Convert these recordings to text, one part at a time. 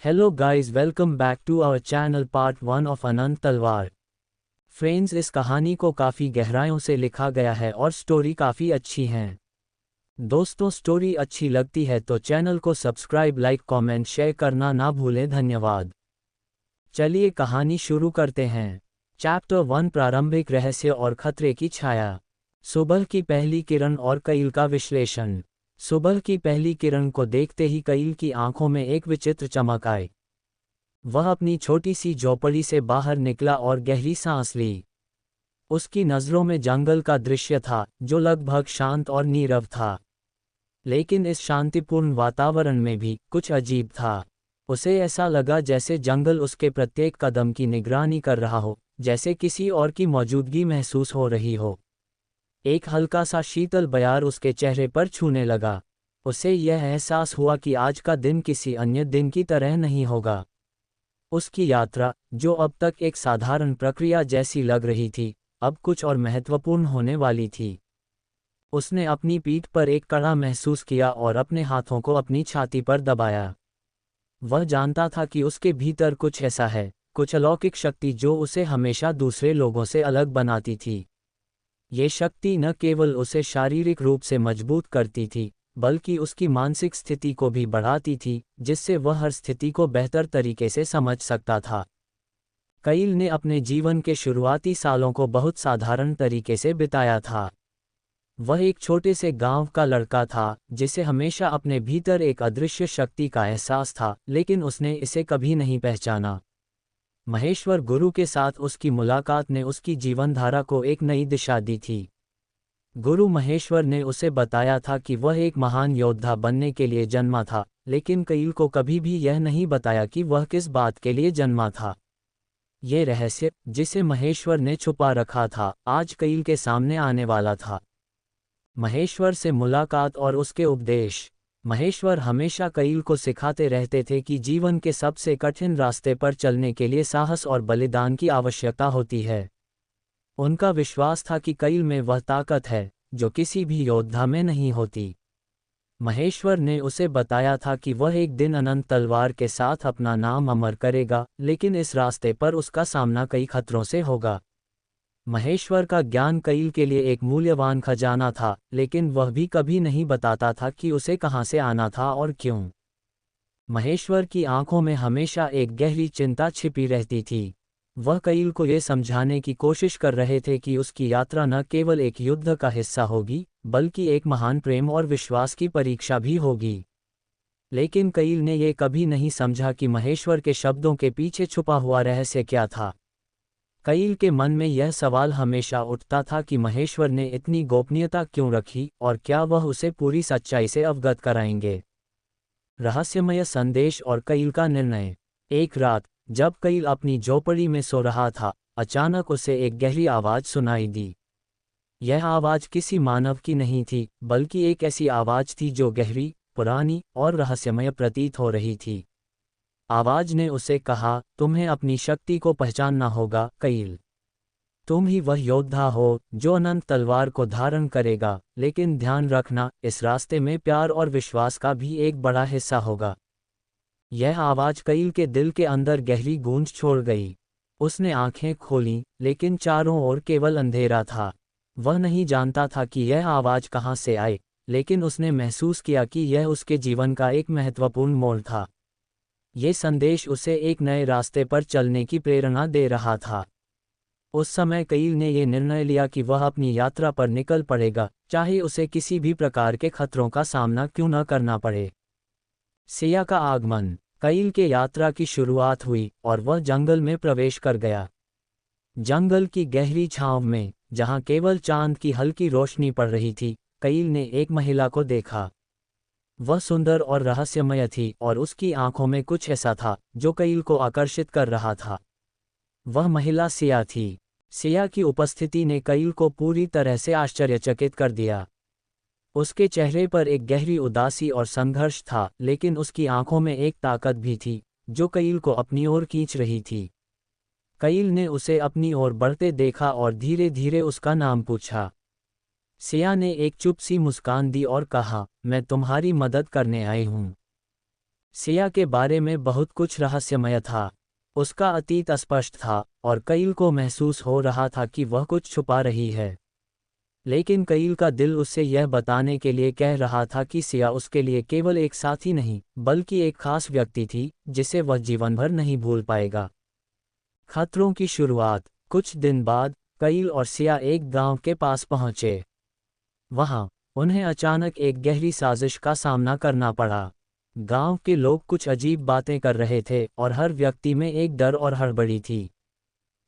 Hello guys, welcome back to our channel part 1 of Anant Talwar. Friends, इस कहानी को काफ़ी गहराइयों से लिखा गया है और स्टोरी काफ़ी अच्छी है। दोस्तों, स्टोरी अच्छी लगती है तो चैनल को सब्सक्राइब, लाइक, कमेंट, शेयर करना ना भूलें। धन्यवाद। चलिए कहानी शुरू करते हैं। चैप्टर 1, प्रारंभिक रहस्य और खतरे की छाया। सुबह की पहली किरण और कईल का विश्लेषण। सुबह की पहली किरण को देखते ही कईल की आंखों में एक विचित्र चमक आई। वह अपनी छोटी सी झोपड़ी से बाहर निकला और गहरी सांस ली। उसकी नज़रों में जंगल का दृश्य था, जो लगभग शांत और नीरव था। लेकिन इस शांतिपूर्ण वातावरण में भी कुछ अजीब था। उसे ऐसा लगा जैसे जंगल उसके प्रत्येक कदम की निगरानी कर रहा हो, जैसे किसी और की मौजूदगी महसूस हो रही हो। एक हल्का सा शीतल बयार उसके चेहरे पर छूने लगा। उसे यह एहसास हुआ कि आज का दिन किसी अन्य दिन की तरह नहीं होगा। उसकी यात्रा, जो अब तक एक साधारण प्रक्रिया जैसी लग रही थी, अब कुछ और महत्वपूर्ण होने वाली थी। उसने अपनी पीठ पर एक कड़ा महसूस किया और अपने हाथों को अपनी छाती पर दबाया। वह जानता था कि उसके भीतर कुछ ऐसा है, कुछ अलौकिक शक्ति जो उसे हमेशा दूसरे लोगों से अलग बनाती थी। ये शक्ति न केवल उसे शारीरिक रूप से मजबूत करती थी, बल्कि उसकी मानसिक स्थिति को भी बढ़ाती थी, जिससे वह हर स्थिति को बेहतर तरीके से समझ सकता था। कईल ने अपने जीवन के शुरुआती सालों को बहुत साधारण तरीके से बिताया था। वह एक छोटे से गांव का लड़का था, जिसे हमेशा अपने भीतर एक अदृश्य शक्ति का एहसास था, लेकिन उसने इसे कभी नहीं पहचाना। महेश्वर गुरु के साथ उसकी मुलाकात ने उसकी जीवनधारा को एक नई दिशा दी थी। गुरु महेश्वर ने उसे बताया था कि वह एक महान योद्धा बनने के लिए जन्मा था, लेकिन कईल को कभी भी यह नहीं बताया कि वह किस बात के लिए जन्मा था। ये रहस्य, जिसे महेश्वर ने छुपा रखा था, आज कईल के सामने आने वाला था। महेश्वर से मुलाकात और उसके उपदेश। महेश्वर हमेशा कईल को सिखाते रहते थे कि जीवन के सबसे कठिन रास्ते पर चलने के लिए साहस और बलिदान की आवश्यकता होती है। उनका विश्वास था कि कईल में वह ताकत है, जो किसी भी योद्धा में नहीं होती। महेश्वर ने उसे बताया था कि वह एक दिन अनंत तलवार के साथ अपना नाम अमर करेगा, लेकिन इस रास्ते पर उसका सामना कई खतरों से होगा। महेश्वर का ज्ञान कईल के लिए एक मूल्यवान खजाना था, लेकिन वह भी कभी नहीं बताता था कि उसे कहाँ से आना था और क्यों। महेश्वर की आंखों में हमेशा एक गहरी चिंता छिपी रहती थी। वह कईल को ये समझाने की कोशिश कर रहे थे कि उसकी यात्रा न केवल एक युद्ध का हिस्सा होगी, बल्कि एक महान प्रेम और विश्वास की परीक्षा भी होगी। लेकिन कईल ने यह कभी नहीं समझा कि महेश्वर के शब्दों के पीछे छुपा हुआ रहस्य क्या था। कईल के मन में यह सवाल हमेशा उठता था कि महेश्वर ने इतनी गोपनीयता क्यों रखी, और क्या वह उसे पूरी सच्चाई से अवगत कराएंगे। रहस्यमय संदेश और कईल का निर्णय। एक रात, जब कईल अपनी झोपड़ी में सो रहा था, अचानक उसे एक गहरी आवाज़ सुनाई दी। यह आवाज़ किसी मानव की नहीं थी, बल्कि एक ऐसी आवाज़ थी जो गहरी, पुरानी और रहस्यमय प्रतीत हो रही थी। आवाज़ ने उसे कहा, तुम्हें अपनी शक्ति को पहचानना होगा, कईल। तुम ही वह योद्धा हो, जो अनंत तलवार को धारण करेगा, लेकिन ध्यान रखना, इस रास्ते में प्यार और विश्वास का भी एक बड़ा हिस्सा होगा। यह आवाज़ कईल के दिल के अंदर गहरी गूंज छोड़ गई। उसने आंखें खोलीं, लेकिन चारों ओर केवल अंधेरा था। वह नहीं जानता था कि यह आवाज़ कहाँ से आई, लेकिन उसने महसूस किया कि यह उसके जीवन का एक महत्वपूर्ण मोड़ था। ये संदेश उसे एक नए रास्ते पर चलने की प्रेरणा दे रहा था। उस समय कईल ने यह निर्णय लिया कि वह अपनी यात्रा पर निकल पड़ेगा, चाहे उसे किसी भी प्रकार के खतरों का सामना क्यों न करना पड़े। सिया का आगमन। कईल के यात्रा की शुरुआत हुई और वह जंगल में प्रवेश कर गया। जंगल की गहरी छांव में, जहां केवल चांद की हल्की रोशनी पड़ रही थी, कईल ने एक महिला को देखा। वह सुंदर और रहस्यमय थी, और उसकी आंखों में कुछ ऐसा था जो कईल को आकर्षित कर रहा था। वह महिला सिया थी। सिया की उपस्थिति ने कईल को पूरी तरह से आश्चर्यचकित कर दिया। उसके चेहरे पर एक गहरी उदासी और संघर्ष था, लेकिन उसकी आंखों में एक ताकत भी थी, जो कईल को अपनी ओर खींच रही थी। कईल ने उसे अपनी ओर बढ़ते देखा और धीरे धीरे उसका नाम पूछा। सिया ने एक चुप सी मुस्कान दी और कहा, मैं तुम्हारी मदद करने आई हूँ। सिया के बारे में बहुत कुछ रहस्यमय था। उसका अतीत अस्पष्ट था और कईल को महसूस हो रहा था कि वह कुछ छुपा रही है। लेकिन कईल का दिल उससे यह बताने के लिए कह रहा था कि सिया उसके लिए केवल एक साथी नहीं, बल्कि एक खास व्यक्ति थी जिसे वह जीवन भर नहीं भूल पाएगा। खतरों की शुरुआत। कुछ दिन बाद कईल और सिया एक गांव के पास पहुंचे। वहां उन्हें अचानक एक गहरी साजिश का सामना करना पड़ा। गांव के लोग कुछ अजीब बातें कर रहे थे और हर व्यक्ति में एक डर और हड़बड़ी थी।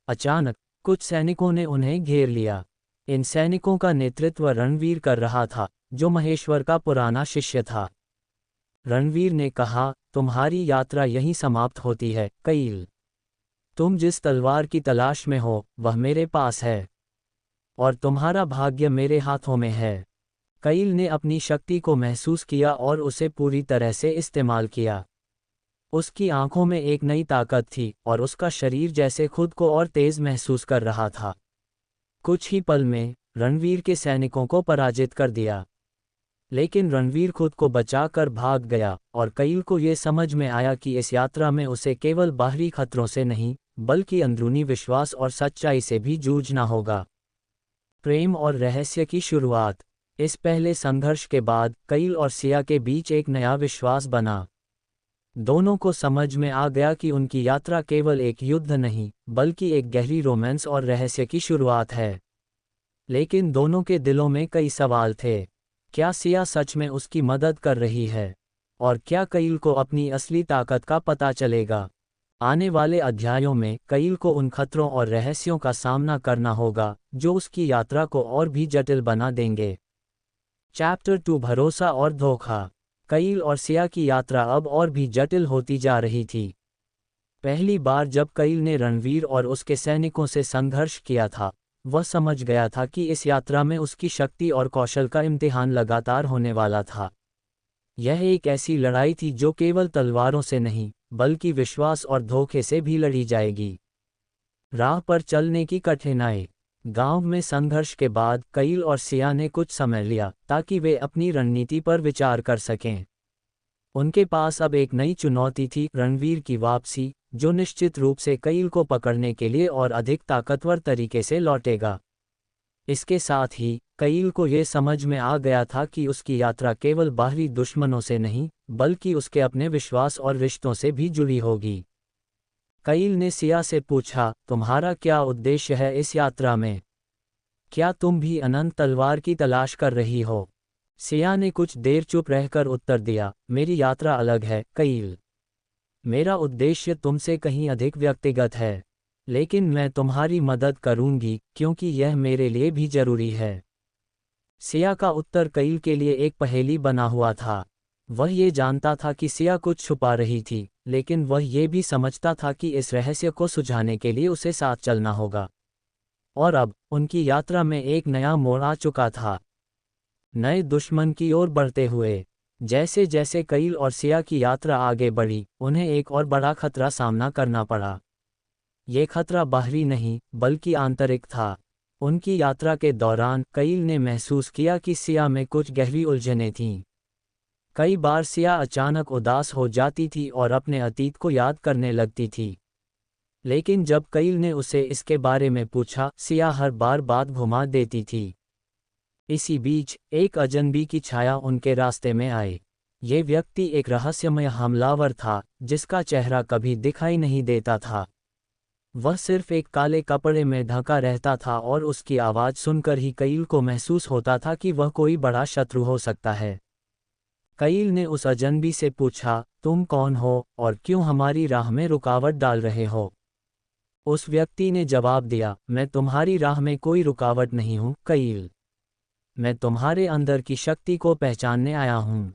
अचानक कुछ सैनिकों ने उन्हें घेर लिया। इन सैनिकों का नेतृत्व रणवीर कर रहा था, जो महेश्वर का पुराना शिष्य था। रणवीर ने कहा, तुम्हारी यात्रा यहीं समाप्त होती है कईल। तुम जिस तलवार की तलाश में हो वह मेरे पास है और तुम्हारा भाग्य मेरे हाथों में है। कईल ने अपनी शक्ति को महसूस किया और उसे पूरी तरह से इस्तेमाल किया। उसकी आंखों में एक नई ताकत थी और उसका शरीर जैसे खुद को और तेज महसूस कर रहा था। कुछ ही पल में रणवीर के सैनिकों को पराजित कर दिया। लेकिन रणवीर खुद को बचाकर भाग गया और कईल को ये समझ में आया कि इस यात्रा में उसे केवल बाहरी खतरों से नहीं, बल्कि अंदरूनी विश्वास और सच्चाई से भी जूझना होगा। प्रेम और रहस्य की शुरुआत। इस पहले संघर्ष के बाद कईल और सिया के बीच एक नया विश्वास बना। दोनों को समझ में आ गया कि उनकी यात्रा केवल एक युद्ध नहीं, बल्कि एक गहरी रोमांस और रहस्य की शुरुआत है। लेकिन दोनों के दिलों में कई सवाल थे। क्या सिया सच में उसकी मदद कर रही है? और क्या कईल को अपनी असली ताकत का पता चलेगा? आने वाले अध्यायों में कईल को उन खतरों और रहस्यों का सामना करना होगा जो उसकी यात्रा को और भी जटिल बना देंगे। चैप्टर 2 भरोसा और धोखा। कईल और सिया की यात्रा अब और भी जटिल होती जा रही थी। पहली बार जब कईल ने रणवीर और उसके सैनिकों से संघर्ष किया था, वह समझ गया था कि इस यात्रा में उसकी शक्ति और कौशल का इम्तिहान लगातार होने वाला था। यह एक ऐसी लड़ाई थी जो केवल तलवारों से नहीं, बल्कि विश्वास और धोखे से भी लड़ी जाएगी। राह पर चलने की कठिनाई। गांव में संघर्ष के बाद कईल और सिया ने कुछ समय लिया ताकि वे अपनी रणनीति पर विचार कर सकें। उनके पास अब एक नई चुनौती थी, रणवीर की वापसी, जो निश्चित रूप से कईल को पकड़ने के लिए और अधिक ताकतवर तरीके से लौटेगा। इसके साथ ही कईल को यह समझ में आ गया था कि उसकी यात्रा केवल बाहरी दुश्मनों से नहीं, बल्कि उसके अपने विश्वास और रिश्तों से भी जुड़ी होगी। कईल ने सिया से पूछा, तुम्हारा क्या उद्देश्य है इस यात्रा में? क्या तुम भी अनंत तलवार की तलाश कर रही हो? सिया ने कुछ देर चुप रहकर उत्तर दिया, मेरी यात्रा अलग है कईल। मेरा उद्देश्य तुमसे कहीं अधिक व्यक्तिगत है, लेकिन मैं तुम्हारी मदद करूंगी क्योंकि यह मेरे लिए भी जरूरी है। सिया का उत्तर कईल के लिए एक पहेली बना हुआ था। वह ये जानता था कि सिया कुछ छुपा रही थी, लेकिन वह ये भी समझता था कि इस रहस्य को सुलझाने के लिए उसे साथ चलना होगा। और अब उनकी यात्रा में एक नया मोड़ आ चुका था। नए दुश्मन की ओर बढ़ते हुए जैसे जैसे कईल और सिया की यात्रा आगे बढ़ी, उन्हें एक और बड़ा खतरा सामना करना पड़ा। ये खतरा बाहरी नहीं, बल्कि आंतरिक था। उनकी यात्रा के दौरान कईल ने महसूस किया कि सिया में कुछ गहरी उलझनें थीं। कई बार सिया अचानक उदास हो जाती थी और अपने अतीत को याद करने लगती थी। लेकिन जब कईल ने उसे इसके बारे में पूछा, सिया हर बार बात घुमा देती थी। इसी बीच एक अजनबी की छाया उनके रास्ते में आई। ये व्यक्ति एक रहस्यमय हमलावर था, जिसका चेहरा कभी दिखाई नहीं देता था। वह सिर्फ एक काले कपड़े में ढका रहता था और उसकी आवाज़ सुनकर ही कईल को महसूस होता था कि वह कोई बड़ा शत्रु हो सकता है। कईल ने उस अजनबी से पूछा, तुम कौन हो और क्यों हमारी राह में रुकावट डाल रहे हो? उस व्यक्ति ने जवाब दिया, मैं तुम्हारी राह में कोई रुकावट नहीं हूँ कईल। मैं तुम्हारे अंदर की शक्ति को पहचानने आया हूँ।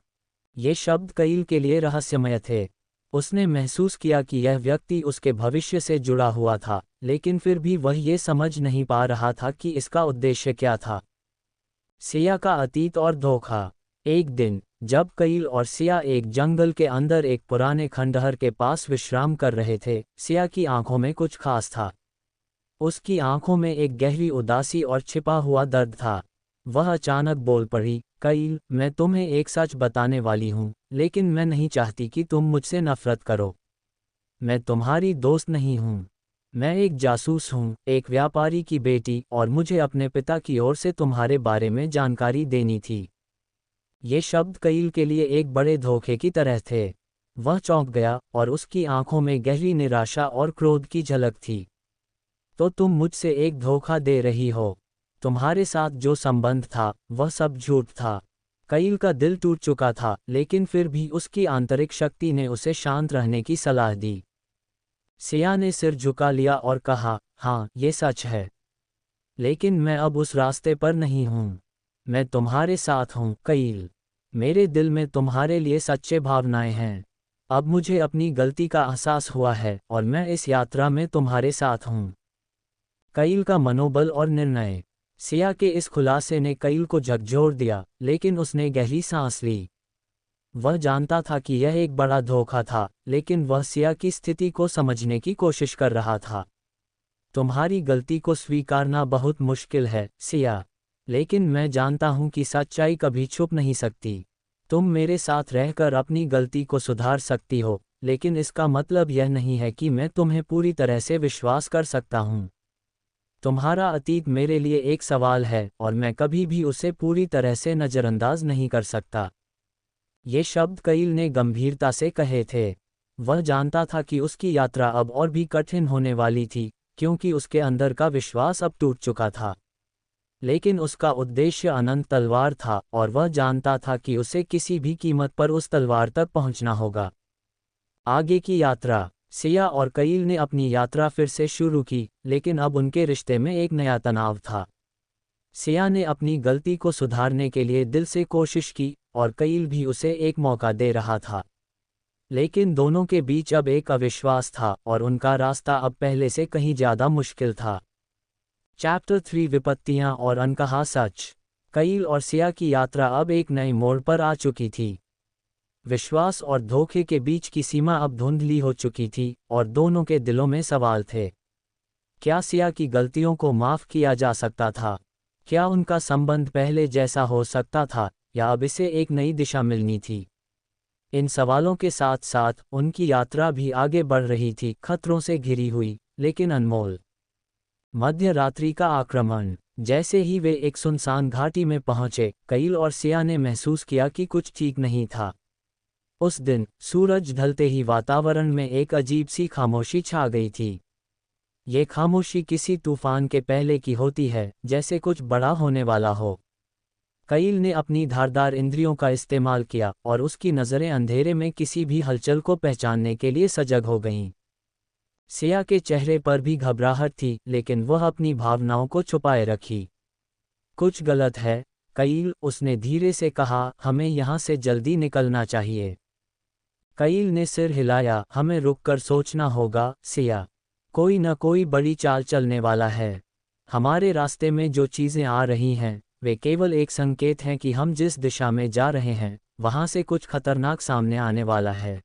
ये शब्द कईल के लिए रहस्यमय थे। उसने महसूस किया कि यह व्यक्ति उसके भविष्य से जुड़ा हुआ था, लेकिन फिर भी वह ये समझ नहीं पा रहा था कि इसका उद्देश्य क्या था। सिया का अतीत और धोखा। एक दिन जब कईल और सिया एक जंगल के अंदर एक पुराने खंडहर के पास विश्राम कर रहे थे, सिया की आंखों में कुछ खास था। उसकी आंखों में एक गहरी उदासी और छिपा हुआ दर्द था। वह अचानक बोल पड़ी, कईल, मैं तुम्हें एक सच बताने वाली हूँ, लेकिन मैं नहीं चाहती कि तुम मुझसे नफरत करो। मैं तुम्हारी दोस्त नहीं हूँ। मैं एक जासूस हूँ, एक व्यापारी की बेटी, और मुझे अपने पिता की ओर से तुम्हारे बारे में जानकारी देनी थी। ये शब्द कईल के लिए एक बड़े धोखे की तरह थे। वह चौंक गया, और उसकी आंखों में गहरी निराशा और क्रोध की झलक थी। तो तुम मुझसे एक धोखा दे रही हो। तुम्हारे साथ जो संबंध था, वह सब झूठ था। कईल का दिल टूट चुका था, लेकिन फिर भी उसकी आंतरिक शक्ति ने उसे शांत रहने की सलाह दी। सिया ने सिर झुका लिया और कहा, हाँ, ये सच है। लेकिन मैं अब उस रास्ते पर नहीं हूँ। मैं तुम्हारे साथ हूँ, कईल। मेरे दिल में तुम्हारे लिए सच्चे भावनाएं हैं। अब मुझे अपनी गलती का एहसास हुआ है, और मैं इस यात्रा में तुम्हारे साथ हूँ। कईल का मनोबल और निर्णय। सिया के इस खुलासे ने कईल को झकझोर दिया, लेकिन उसने गहरी सांस ली। वह जानता था कि यह एक बड़ा धोखा था, लेकिन वह सिया की स्थिति को समझने की कोशिश कर रहा था। तुम्हारी गलती को स्वीकारना बहुत मुश्किल है, सिया। लेकिन मैं जानता हूं कि सच्चाई कभी छुप नहीं सकती। तुम मेरे साथ रहकर अपनी गलती को सुधार सकती हो, लेकिन इसका मतलब यह नहीं है कि मैं तुम्हें पूरी तरह से विश्वास कर सकता हूं। तुम्हारा अतीत मेरे लिए एक सवाल है, और मैं कभी भी उसे पूरी तरह से नज़रअंदाज नहीं कर सकता। ये शब्द कईल ने गंभीरता से कहे थे। वह जानता था कि उसकी यात्रा अब और भी कठिन होने वाली थी, क्योंकि उसके अंदर का विश्वास अब टूट चुका था। लेकिन उसका उद्देश्य अनंत तलवार था, और वह जानता था कि उसे किसी भी कीमत पर उस तलवार तक पहुंचना होगा। आगे की यात्रा। सिया और कईल ने अपनी यात्रा फिर से शुरू की, लेकिन अब उनके रिश्ते में एक नया तनाव था। सिया ने अपनी गलती को सुधारने के लिए दिल से कोशिश की, और कईल भी उसे एक मौका दे रहा था। लेकिन दोनों के बीच अब एक अविश्वास था, और उनका रास्ता अब पहले से कहीं ज़्यादा मुश्किल था। चैप्टर 3 विपत्तियां और अनकहा सच। कईल और सिया की यात्रा अब एक नए मोड़ पर आ चुकी थी। विश्वास और धोखे के बीच की सीमा अब धुंधली हो चुकी थी, और दोनों के दिलों में सवाल थे। क्या सिया की गलतियों को माफ़ किया जा सकता था? क्या उनका संबंध पहले जैसा हो सकता था, या अब इसे एक नई दिशा मिलनी थी? इन सवालों के साथ साथ उनकी यात्रा भी आगे बढ़ रही थी, खतरों से घिरी हुई, लेकिन अनमोल। मध्य रात्रि का आक्रमण। जैसे ही वे एक सुनसान घाटी में पहुंचे, कईल और सिया ने महसूस किया कि कुछ ठीक नहीं था। उस दिन सूरज ढलते ही वातावरण में एक अजीब सी खामोशी छा गई थी। ये खामोशी किसी तूफान के पहले की होती है, जैसे कुछ बड़ा होने वाला हो। कईल ने अपनी धारदार इंद्रियों का इस्तेमाल किया, और उसकी नज़रें अंधेरे में किसी भी हलचल को पहचानने के लिए सजग हो गईं। सिया के चेहरे पर भी घबराहट थी, लेकिन वह अपनी भावनाओं को छुपाए रखी। कुछ गलत है, कईल, उसने धीरे से कहा, हमें यहाँ से जल्दी निकलना चाहिए। कईल ने सिर हिलाया, हमें रुककर सोचना होगा, सिया। कोई न कोई बड़ी चाल चलने वाला है। हमारे रास्ते में जो चीज़ें आ रही हैं, वे केवल एक संकेत हैं कि हम जिस दिशा में जा रहे हैं, वहाँ से कुछ खतरनाक सामने आने वाला है।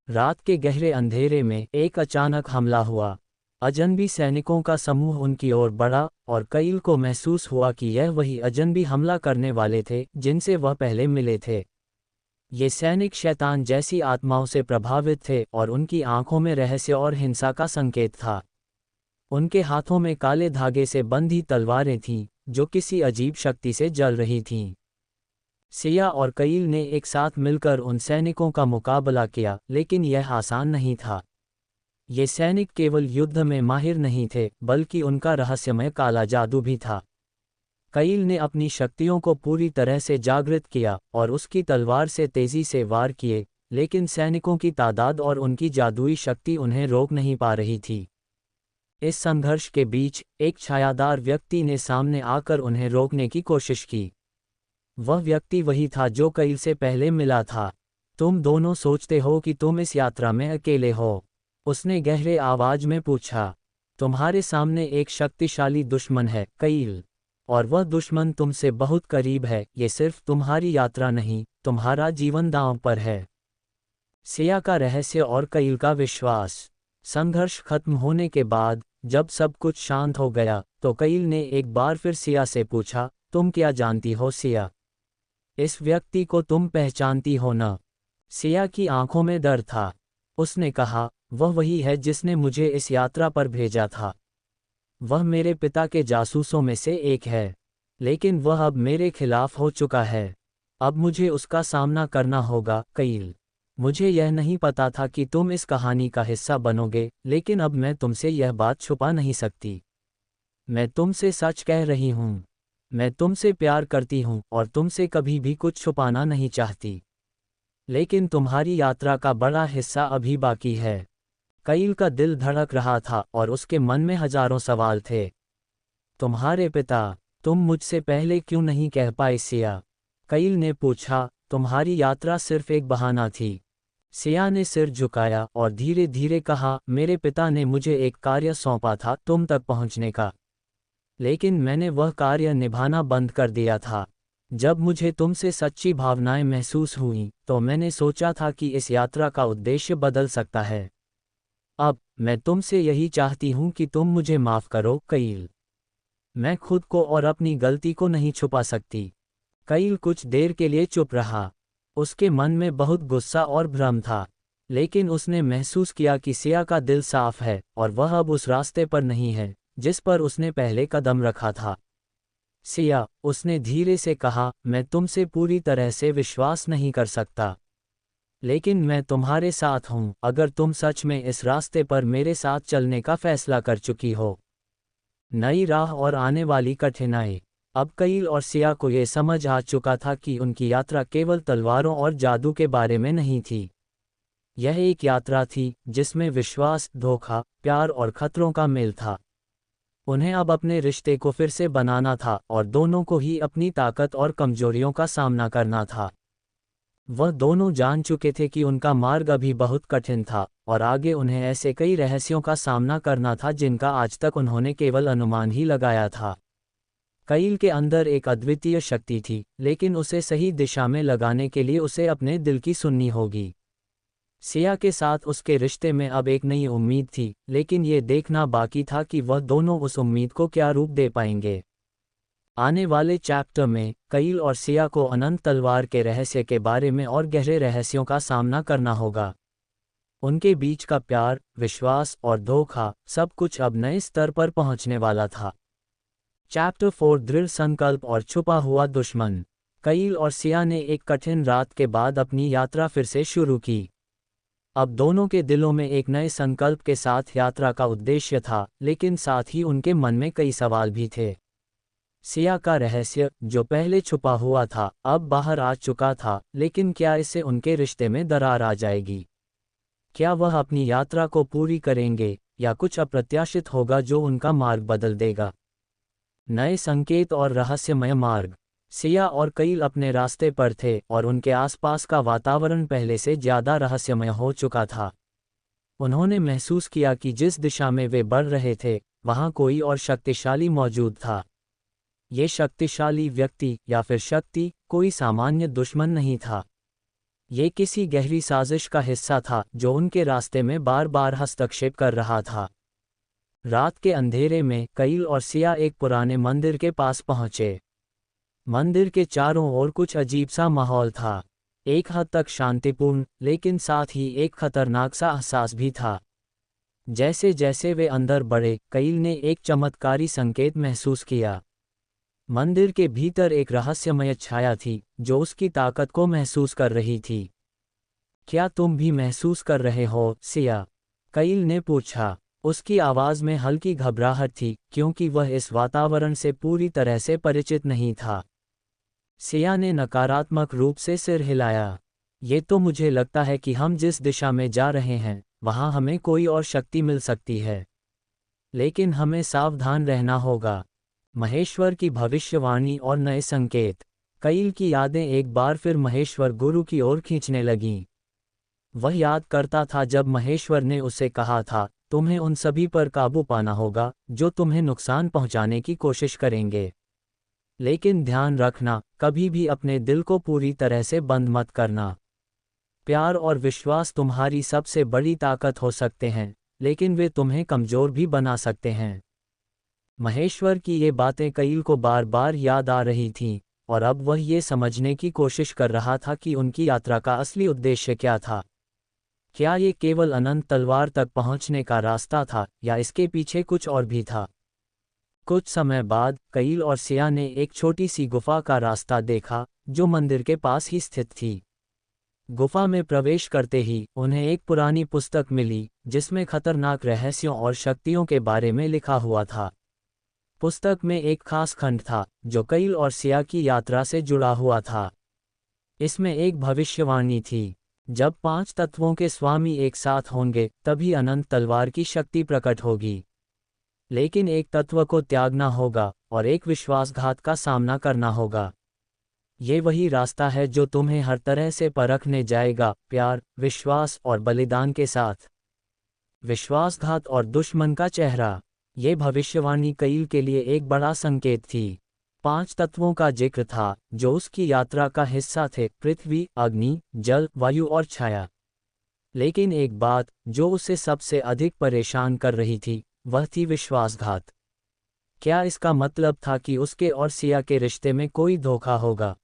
रात के गहरे अंधेरे में एक अचानक हमला हुआ। अजनबी सैनिकों का समूह उनकी ओर बढ़ा, और कईल को महसूस हुआ कि यह वही अजनबी हमला करने वाले थे जिनसे वह पहले मिले थे। ये सैनिक शैतान जैसी आत्माओं से प्रभावित थे, और उनकी आंखों में रहस्य और हिंसा का संकेत था। उनके हाथों में काले धागे से बंधी तलवारें थीं, जो किसी अजीब शक्ति से जल रही थीं। सिया और कईल ने एक साथ मिलकर उन सैनिकों का मुकाबला किया, लेकिन यह आसान नहीं था। ये सैनिक केवल युद्ध में माहिर नहीं थे, बल्कि उनका रहस्यमय काला जादू भी था। कईल ने अपनी शक्तियों को पूरी तरह से जागृत किया, और उसकी तलवार से तेजी से वार किए, लेकिन सैनिकों की तादाद और उनकी जादुई शक्ति उन्हें रोक नहीं पा रही थी। इस संघर्ष के बीच एक छायादार व्यक्ति ने सामने आकर उन्हें रोकने की कोशिश की। वह व्यक्ति वही था जो कईल से पहले मिला था। तुम दोनों सोचते हो कि तुम इस यात्रा में अकेले हो? उसने गहरे आवाज में पूछा। तुम्हारे सामने एक शक्तिशाली दुश्मन है, कईल। और वह दुश्मन तुमसे बहुत करीब है। ये सिर्फ तुम्हारी यात्रा नहीं, तुम्हारा जीवन दांव पर है। सिया का रहस्य और कईल का विश्वास। संघर्ष खत्म होने के बाद जब सब कुछ शांत हो गया, तो कईल ने एक बार फिर सिया से पूछा, तुम क्या जानती हो, सिया? इस व्यक्ति को तुम पहचानती हो न? सिया की आंखों में डर था। उसने कहा, वह वही है जिसने मुझे इस यात्रा पर भेजा था। वह मेरे पिता के जासूसों में से एक है, लेकिन वह अब मेरे खिलाफ हो चुका है। अब मुझे उसका सामना करना होगा। कईल, मुझे यह नहीं पता था कि तुम इस कहानी का हिस्सा बनोगे, लेकिन अब मैं तुमसे यह बात छुपा नहीं सकती। मैं तुमसे सच कह रही हूँ। मैं तुमसे प्यार करती हूँ और तुमसे कभी भी कुछ छुपाना नहीं चाहती। लेकिन तुम्हारी यात्रा का बड़ा हिस्सा अभी बाकी है। कईल का दिल धड़क रहा था और उसके मन में हजारों सवाल थे। तुम्हारे पिता, तुम मुझसे पहले क्यों नहीं कह पाए सिया? कईल ने पूछा, तुम्हारी यात्रा सिर्फ एक बहाना थी। सिया ने सिर झुकाया और धीरे धीरे कहा, मेरे पिता ने मुझे एक कार्य सौंपा था तुम तक पहुंचने का। लेकिन मैंने वह कार्य निभाना बंद कर दिया था। जब मुझे तुमसे सच्ची भावनाएं महसूस हुईं, तो मैंने सोचा था कि इस यात्रा का उद्देश्य बदल सकता है। अब मैं तुमसे यही चाहती हूं कि तुम मुझे माफ करो कईल। मैं खुद को और अपनी गलती को नहीं छुपा सकती। कईल कुछ देर के लिए चुप रहा। उसके मन में बहुत गुस्सा और भ्रम था, लेकिन उसने महसूस किया कि सिया का दिल साफ है और वह अब उस रास्ते पर नहीं है जिस पर उसने पहले कदम रखा था। सिया, उसने धीरे से कहा, मैं तुमसे पूरी तरह से विश्वास नहीं कर सकता, लेकिन मैं तुम्हारे साथ हूं अगर तुम सच में इस रास्ते पर मेरे साथ चलने का फैसला कर चुकी हो। नई राह और आने वाली कठिनाई। अब कईल और सिया को ये समझ आ चुका था कि उनकी यात्रा केवल तलवारों और जादू के बारे में नहीं थी। यह एक यात्रा थी जिसमें विश्वास, धोखा, प्यार और खतरों का मेल था। उन्हें अब अपने रिश्ते को फिर से बनाना था और दोनों को ही अपनी ताकत और कमजोरियों का सामना करना था। वह दोनों जान चुके थे कि उनका मार्ग अभी बहुत कठिन था और आगे उन्हें ऐसे कई रहस्यों का सामना करना था जिनका आज तक उन्होंने केवल अनुमान ही लगाया था। कईल के अंदर एक अद्वितीय शक्ति थी, लेकिन उसे सही दिशा में लगाने के लिए उसे अपने दिल की सुननी होगी। सिया के साथ उसके रिश्ते में अब एक नई उम्मीद थी, लेकिन ये देखना बाकी था कि वह दोनों उस उम्मीद को क्या रूप दे पाएंगे। आने वाले चैप्टर में कईल और सिया को अनंत तलवार के रहस्य के बारे में और गहरे रहस्यों का सामना करना होगा। उनके बीच का प्यार, विश्वास और धोखा, सब कुछ अब नए स्तर पर पहुंचने वाला था। चैप्टर 4, दृढ़ संकल्प और छुपा हुआ दुश्मन। कईल और सिया ने एक कठिन रात के बाद अपनी यात्रा फिर से शुरू की। अब दोनों के दिलों में एक नए संकल्प के साथ यात्रा का उद्देश्य था, लेकिन साथ ही उनके मन में कई सवाल भी थे। सिया का रहस्य, जो पहले छुपा हुआ था, अब बाहर आ चुका था, लेकिन क्या इससे उनके रिश्ते में दरार आ जाएगी? क्या वह अपनी यात्रा को पूरी करेंगे, या कुछ अप्रत्याशित होगा जो उनका मार्ग बदल देगा? नए संकेत और रहस्यमय मार्ग। सिया और कईल अपने रास्ते पर थे और उनके आसपास का वातावरण पहले से ज्यादा रहस्यमय हो चुका था। उन्होंने महसूस किया कि जिस दिशा में वे बढ़ रहे थे, वहां कोई और शक्तिशाली मौजूद था। ये शक्तिशाली व्यक्ति या फिर शक्ति कोई सामान्य दुश्मन नहीं था। ये किसी गहरी साजिश का हिस्सा था जो उनके रास्ते में बार बार हस्तक्षेप कर रहा था। रात के अंधेरे में कईल और सिया एक पुराने मंदिर के पास पहुंचे। मंदिर के चारों ओर कुछ अजीब सा माहौल था, एक हद तक शांतिपूर्ण, लेकिन साथ ही एक खतरनाक सा एहसास भी था। जैसे जैसे वे अंदर बढ़े, कईल ने एक चमत्कारी संकेत महसूस किया। मंदिर के भीतर एक रहस्यमय छाया थी जो उसकी ताकत को महसूस कर रही थी। क्या तुम भी महसूस कर रहे हो, सिया? कईल ने पूछा। उसकी आवाज में हल्की घबराहट थी, क्योंकि वह इस वातावरण से पूरी तरह से परिचित नहीं था। सिया ने नकारात्मक रूप से सिर हिलाया। ये तो मुझे लगता है कि हम जिस दिशा में जा रहे हैं, वहां हमें कोई और शक्ति मिल सकती है, लेकिन हमें सावधान रहना होगा। महेश्वर की भविष्यवाणी और नए संकेत। कईल की यादें एक बार फिर महेश्वर गुरु की ओर खींचने लगीं। वह याद करता था जब महेश्वर ने उसे कहा था, तुम्हें उन सभी पर काबू पाना होगा जो तुम्हें नुकसान पहुंचाने की कोशिश करेंगे। लेकिन ध्यान रखना, कभी भी अपने दिल को पूरी तरह से बंद मत करना। प्यार और विश्वास तुम्हारी सबसे बड़ी ताकत हो सकते हैं, लेकिन वे तुम्हें कमजोर भी बना सकते हैं। महेश्वर की ये बातें कईल को बार बार याद आ रही थीं, और अब वह ये समझने की कोशिश कर रहा था कि उनकी यात्रा का असली उद्देश्य क्या था। क्या ये केवल अनंत तलवार तक पहुंचने का रास्ता था या इसके पीछे कुछ और भी था? कुछ समय बाद कईल और सिया ने एक छोटी सी गुफा का रास्ता देखा जो मंदिर के पास ही स्थित थी। गुफा में प्रवेश करते ही उन्हें एक पुरानी पुस्तक मिली जिसमें खतरनाक रहस्यों और शक्तियों के बारे में लिखा हुआ था। पुस्तक में एक खास खंड था जो कईल और सिया की यात्रा से जुड़ा हुआ था। इसमें एक भविष्यवाणी थी, जब 5 तत्वों के स्वामी एक साथ होंगे तभी अनंत तलवार की शक्ति प्रकट होगी। लेकिन एक तत्व को त्यागना होगा और एक विश्वासघात का सामना करना होगा। ये वही रास्ता है जो तुम्हें हर तरह से परखने जाएगा, प्यार, विश्वास और बलिदान के साथ। विश्वासघात और दुश्मन का चेहरा। ये भविष्यवाणी कईल के लिए एक बड़ा संकेत थी। 5 तत्वों का जिक्र था जो उसकी यात्रा का हिस्सा थे, पृथ्वी, अग्नि, जल, वायु और छाया। लेकिन एक बात जो उसे सबसे अधिक परेशान कर रही थी वह थी विश्वासघात। क्या इसका मतलब था कि उसके और सिया के रिश्ते में कोई धोखा होगा?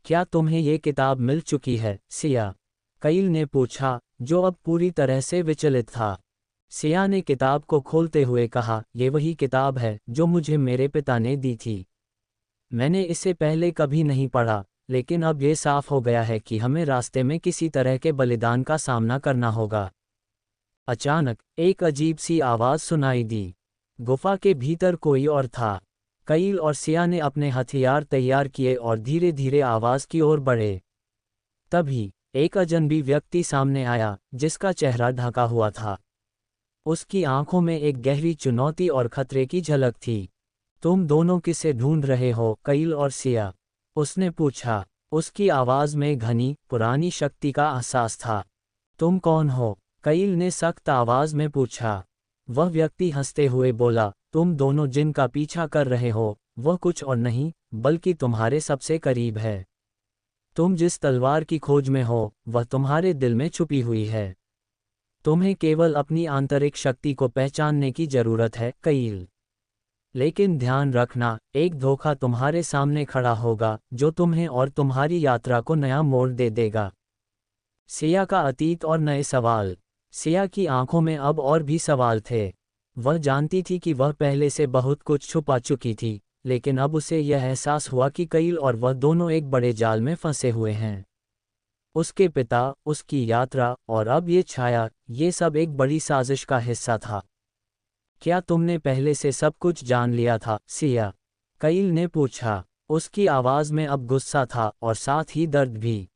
क्या तुम्हें ये किताब मिल चुकी है, सिया? कईल ने पूछा, जो अब पूरी तरह से विचलित था। सिया ने किताब को खोलते हुए कहा, ये वही किताब है जो मुझे मेरे पिता ने दी थी। मैंने इसे पहले कभी नहीं पढ़ा, लेकिन अब ये साफ हो गया है कि हमें रास्ते में किसी तरह के बलिदान का सामना करना होगा। अचानक एक अजीब सी आवाज़ सुनाई दी। गुफा के भीतर कोई और था। कईल और सिया ने अपने हथियार तैयार किए और धीरे धीरे आवाज़ की ओर बढ़े। तभी एक अजनबी व्यक्ति सामने आया जिसका चेहरा ढका हुआ था। उसकी आंखों में एक गहरी चुनौती और खतरे की झलक थी। तुम दोनों किसे ढूंढ रहे हो, कईल और सिया? उसने पूछा। उसकी आवाज़ में घनी, पुरानी शक्ति का एहसास था। तुम कौन हो? कईल ने सख्त आवाज़ में पूछा। वह व्यक्ति हंसते हुए बोला, तुम दोनों जिनका पीछा कर रहे हो वह कुछ और नहीं बल्कि तुम्हारे सबसे करीब है। तुम जिस तलवार की खोज में हो वह तुम्हारे दिल में छुपी हुई है। तुम्हें केवल अपनी आंतरिक शक्ति को पहचानने की जरूरत है, कईल। लेकिन ध्यान रखना, एक धोखा तुम्हारे सामने खड़ा होगा जो तुम्हें और तुम्हारी यात्रा को नया मोड़ दे देगा। सिया का अतीत और नए सवाल। सिया की आंखों में अब और भी सवाल थे। वह जानती थी कि वह पहले से बहुत कुछ छुपा चुकी थी, लेकिन अब उसे यह एहसास हुआ कि कईल और वह दोनों एक बड़े जाल में फंसे हुए हैं। उसके पिता, उसकी यात्रा और अब ये छाया, ये सब एक बड़ी साजिश का हिस्सा था। क्या तुमने पहले से सब कुछ जान लिया था, सिया? कईल ने पूछा। उसकी आवाज़ में अब गुस्सा था और साथ ही दर्द भी।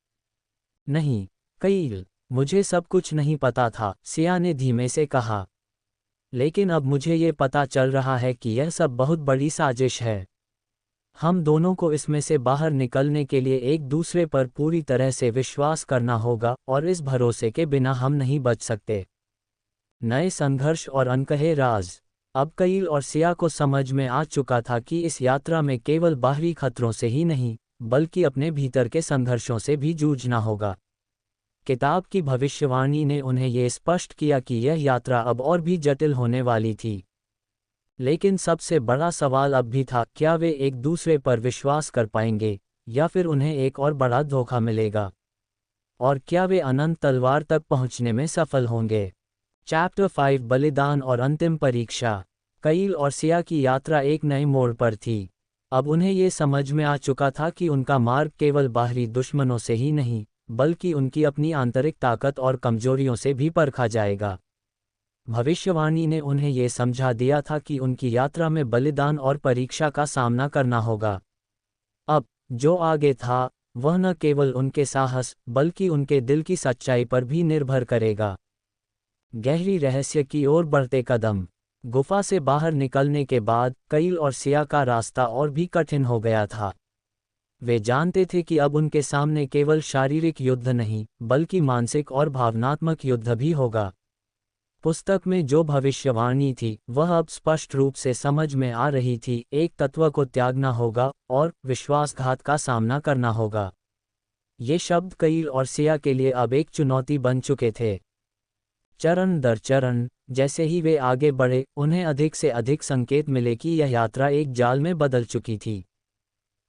नहीं, कईल, मुझे सब कुछ नहीं पता था, सिया ने धीमे से कहा। लेकिन अब मुझे ये पता चल रहा है कि यह सब बहुत बड़ी साजिश है। हम दोनों को इसमें से बाहर निकलने के लिए एक दूसरे पर पूरी तरह से विश्वास करना होगा और इस भरोसे के बिना हम नहीं बच सकते। नए संघर्ष और अनकहे राज। अब कईल और सिया को समझ में आ चुका था कि इस यात्रा में केवल बाहरी खतरों से ही नहीं बल्कि अपने भीतर के संघर्षों से भी जूझना होगा। किताब की भविष्यवाणी ने उन्हें यह स्पष्ट किया कि यह यात्रा अब और भी जटिल होने वाली थी। लेकिन सबसे बड़ा सवाल अब भी था, क्या वे एक दूसरे पर विश्वास कर पाएंगे या फिर उन्हें एक और बड़ा धोखा मिलेगा? और क्या वे अनंत तलवार तक पहुंचने में सफल होंगे? चैप्टर 5 बलिदान और अंतिम परीक्षा। कईल और सिया की यात्रा एक नए मोड़ पर थी। अब उन्हें ये समझ में आ चुका था कि उनका मार्ग केवल बाहरी दुश्मनों से ही नहीं बल्कि उनकी अपनी आंतरिक ताकत और कमजोरियों से भी परखा जाएगा। भविष्यवाणी ने उन्हें यह समझा दिया था कि उनकी यात्रा में बलिदान और परीक्षा का सामना करना होगा। अब जो आगे था वह न केवल उनके साहस बल्कि उनके दिल की सच्चाई पर भी निर्भर करेगा। गहरी रहस्य की ओर बढ़ते कदम। गुफा से बाहर निकलने के बाद कईल और सिया का रास्ता और भी कठिन हो गया था। वे जानते थे कि अब उनके सामने केवल शारीरिक युद्ध नहीं बल्कि मानसिक और भावनात्मक युद्ध भी होगा। पुस्तक में जो भविष्यवाणी थी वह अब स्पष्ट रूप से समझ में आ रही थी, एक तत्व को त्यागना होगा और विश्वासघात का सामना करना होगा। ये शब्द कईल और सिया के लिए अब एक चुनौती बन चुके थे। चरण दर चरण जैसे ही वे आगे बढ़े उन्हें अधिक से अधिक संकेत मिले कि यह यात्रा एक जाल में बदल चुकी थी।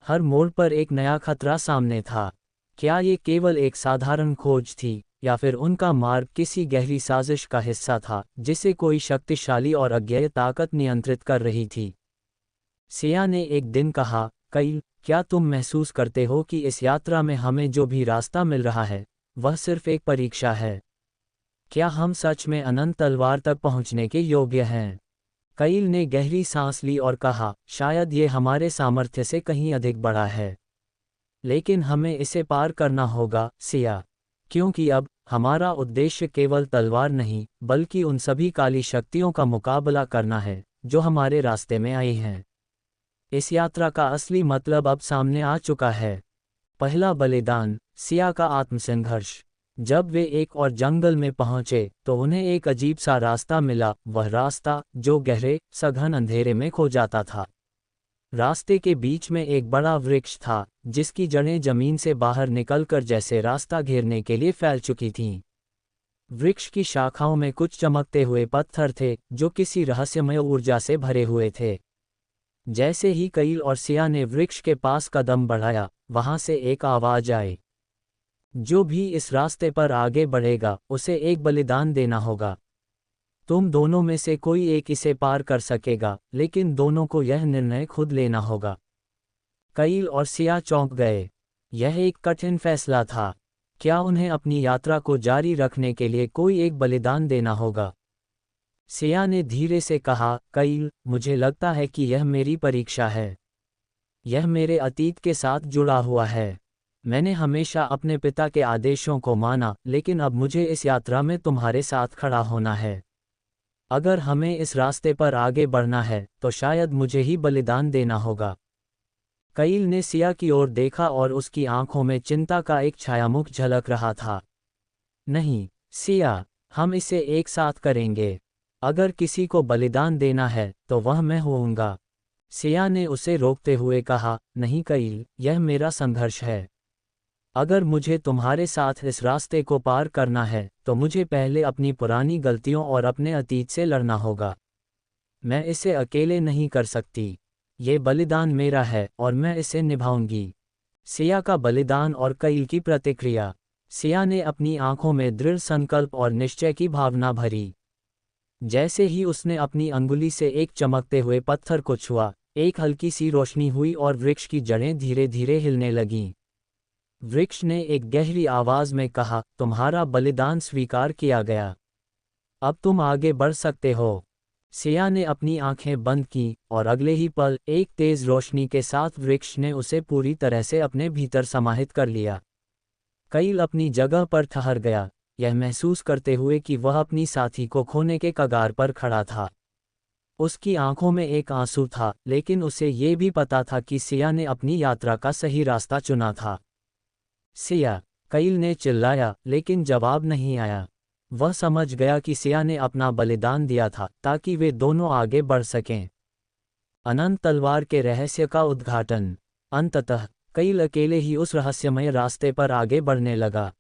हर मोड़ पर एक नया खतरा सामने था। क्या ये केवल एक साधारण खोज थी, या फिर उनका मार्ग किसी गहरी साजिश का हिस्सा था जिसे कोई शक्तिशाली और अज्ञेय ताकत नियंत्रित कर रही थी? सिया ने एक दिन कहा, कईल, क्या तुम महसूस करते हो कि इस यात्रा में हमें जो भी रास्ता मिल रहा है वह सिर्फ एक परीक्षा है? क्या हम सच में अनंत तलवार तक पहुंचने के योग्य हैं? कईल ने गहरी सांस ली और कहा, शायद ये हमारे सामर्थ्य से कहीं अधिक बड़ा है, लेकिन हमें इसे पार करना होगा, सिया। क्योंकि अब हमारा उद्देश्य केवल तलवार नहीं, बल्कि उन सभी काली शक्तियों का मुकाबला करना है जो हमारे रास्ते में आई हैं। इस यात्रा का असली मतलब अब सामने आ चुका है। पहला बलिदान, सिया का आत्मसंघर्ष। जब वे एक और जंगल में पहुंचे तो उन्हें एक अजीब सा रास्ता मिला, वह रास्ता जो गहरे सघन अंधेरे में खो जाता था। रास्ते के बीच में एक बड़ा वृक्ष था जिसकी जड़ें जमीन से बाहर निकलकर जैसे रास्ता घेरने के लिए फैल चुकी थीं। वृक्ष की शाखाओं में कुछ चमकते हुए पत्थर थे जो किसी रहस्यमय ऊर्जा से भरे हुए थे। जैसे ही कईल और सिया ने वृक्ष के पास कदम बढ़ाया, वहां से एक आवाज आई, जो भी इस रास्ते पर आगे बढ़ेगा उसे एक बलिदान देना होगा। तुम दोनों में से कोई एक इसे पार कर सकेगा, लेकिन दोनों को यह निर्णय खुद लेना होगा। कईल और सिया चौंक गए। यह एक कठिन फैसला था। क्या उन्हें अपनी यात्रा को जारी रखने के लिए कोई एक बलिदान देना होगा? सिया ने धीरे से कहा, कईल, मुझे लगता है कि यह मेरी परीक्षा है। यह मेरे अतीत के साथ जुड़ा हुआ है। मैंने हमेशा अपने पिता के आदेशों को माना, लेकिन अब मुझे इस यात्रा में तुम्हारे साथ खड़ा होना है। अगर हमें इस रास्ते पर आगे बढ़ना है तो शायद मुझे ही बलिदान देना होगा। कईल ने सिया की ओर देखा और उसकी आंखों में चिंता का एक छायामुख झलक रहा था। नहीं, सिया, हम इसे एक साथ करेंगे। अगर किसी को बलिदान देना है तो वह मैं होऊंगा। सिया ने उसे रोकते हुए कहा, नहीं कईल, यह मेरा संघर्ष है। अगर मुझे तुम्हारे साथ इस रास्ते को पार करना है तो मुझे पहले अपनी पुरानी गलतियों और अपने अतीत से लड़ना होगा। मैं इसे अकेले नहीं कर सकती। ये बलिदान मेरा है और मैं इसे निभाऊंगी। सिया का बलिदान और कईल की प्रतिक्रिया। सिया ने अपनी आंखों में दृढ़ संकल्प और निश्चय की भावना भरी। जैसे ही उसने अपनी अंगुली से एक चमकते हुए पत्थर को छुआ, एक हल्की सी रोशनी हुई और वृक्ष की जड़ें धीरे धीरे हिलने लगीं। वृक्ष ने एक गहरी आवाज में कहा, तुम्हारा बलिदान स्वीकार किया गया। अब तुम आगे बढ़ सकते हो। सिया ने अपनी आंखें बंद की और अगले ही पल एक तेज रोशनी के साथ वृक्ष ने उसे पूरी तरह से अपने भीतर समाहित कर लिया। कईल अपनी जगह पर ठहर गया, यह महसूस करते हुए कि वह अपनी साथी को खोने के कगार पर खड़ा था। उसकी आंखों में एक आंसू था, लेकिन उसे ये भी पता था कि सिया ने अपनी यात्रा का सही रास्ता चुना था। सिया, कईल ने चिल्लाया, लेकिन जवाब नहीं आया। वह समझ गया कि सिया ने अपना बलिदान दिया था ताकि वे दोनों आगे बढ़ सकें। अनंत तलवार के रहस्य का उद्घाटन। अंततः कईल अकेले ही उस रहस्यमय रास्ते पर आगे बढ़ने लगा।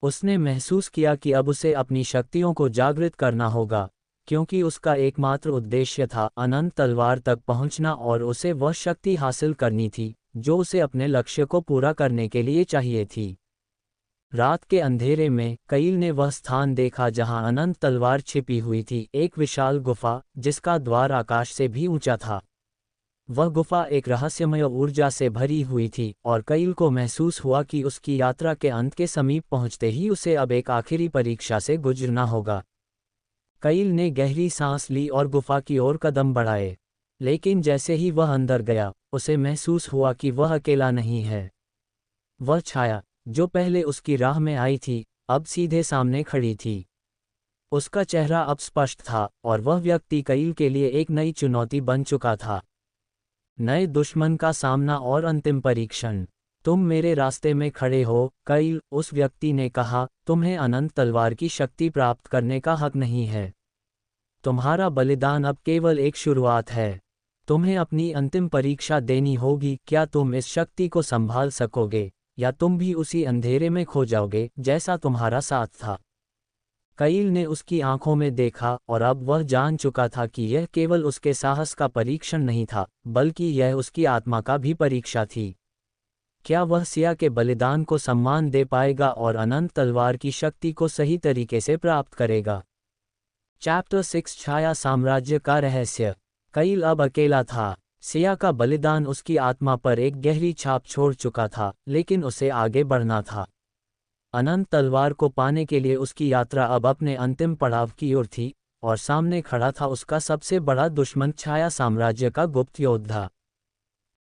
उसने महसूस किया कि अब उसे अपनी शक्तियों को जागृत करना होगा, क्योंकि उसका एकमात्र उद्देश्य था अनंत तलवार तक पहुंचना और उसे वह शक्ति हासिल करनी थी जो उसे अपने लक्ष्य को पूरा करने के लिए चाहिए थी। रात के अंधेरे में कईल ने वह स्थान देखा जहां अनंत तलवार छिपी हुई थी, एक विशाल गुफा जिसका द्वार आकाश से भी ऊंचा था। वह गुफा एक रहस्यमय ऊर्जा से भरी हुई थी और कईल को महसूस हुआ कि उसकी यात्रा के अंत के समीप पहुंचते ही उसे अब एक आखिरी परीक्षा से गुजरना होगा। कईल ने गहरी सांस ली और गुफा की ओर कदम बढ़ाए, लेकिन जैसे ही वह अंदर गया, उसे महसूस हुआ कि वह अकेला नहीं है। वह छाया जो पहले उसकी राह में आई थी, अब सीधे सामने खड़ी थी। उसका चेहरा अब स्पष्ट था और वह व्यक्ति कईल के लिए एक नई चुनौती बन चुका था। नए दुश्मन का सामना और अंतिम परीक्षण। तुम मेरे रास्ते में खड़े हो, कईल, उस व्यक्ति ने कहा, तुम्हें अनंत तलवार की शक्ति प्राप्त करने का हक नहीं है। तुम्हारा बलिदान अब केवल एक शुरुआत है। तुम्हें अपनी अंतिम परीक्षा देनी होगी, क्या तुम इस शक्ति को संभाल सकोगे या तुम भी उसी अंधेरे में खो जाओगे जैसा तुम्हारा साथ था। कईल ने उसकी आंखों में देखा और अब वह जान चुका था कि यह केवल उसके साहस का परीक्षण नहीं था, बल्कि यह उसकी आत्मा का भी परीक्षा थी। क्या वह सिया के बलिदान को सम्मान दे पाएगा और अनंत तलवार की शक्ति को सही तरीके से प्राप्त करेगा? चैप्टर 6 छाया साम्राज्य का रहस्य। कईल अब अकेला था। सिया का बलिदान उसकी आत्मा पर एक गहरी छाप छोड़ चुका था, लेकिन उसे आगे बढ़ना था। अनंत तलवार को पाने के लिए उसकी यात्रा अब अपने अंतिम पड़ाव की ओर थी, और सामने खड़ा था उसका सबसे बड़ा दुश्मन, छाया साम्राज्य का गुप्त योद्धा।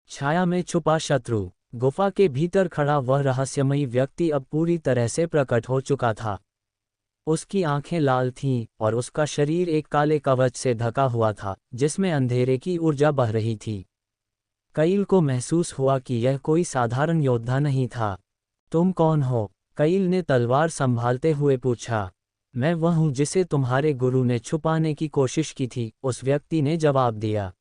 छाया में छुपा शत्रु। गुफा के भीतर खड़ा वह रहस्यमयी व्यक्ति अब पूरी तरह से प्रकट हो चुका था। उसकी आंखें लाल थीं और उसका शरीर एक काले कवच से ढका हुआ था, जिसमें अंधेरे की ऊर्जा बह रही थी। कईल को महसूस हुआ कि यह कोई साधारण योद्धा नहीं था। तुम कौन हो? कईल ने तलवार संभालते हुए पूछा। मैं वह हूँ जिसे तुम्हारे गुरु ने छुपाने की कोशिश की थी, उस व्यक्ति ने जवाब दिया।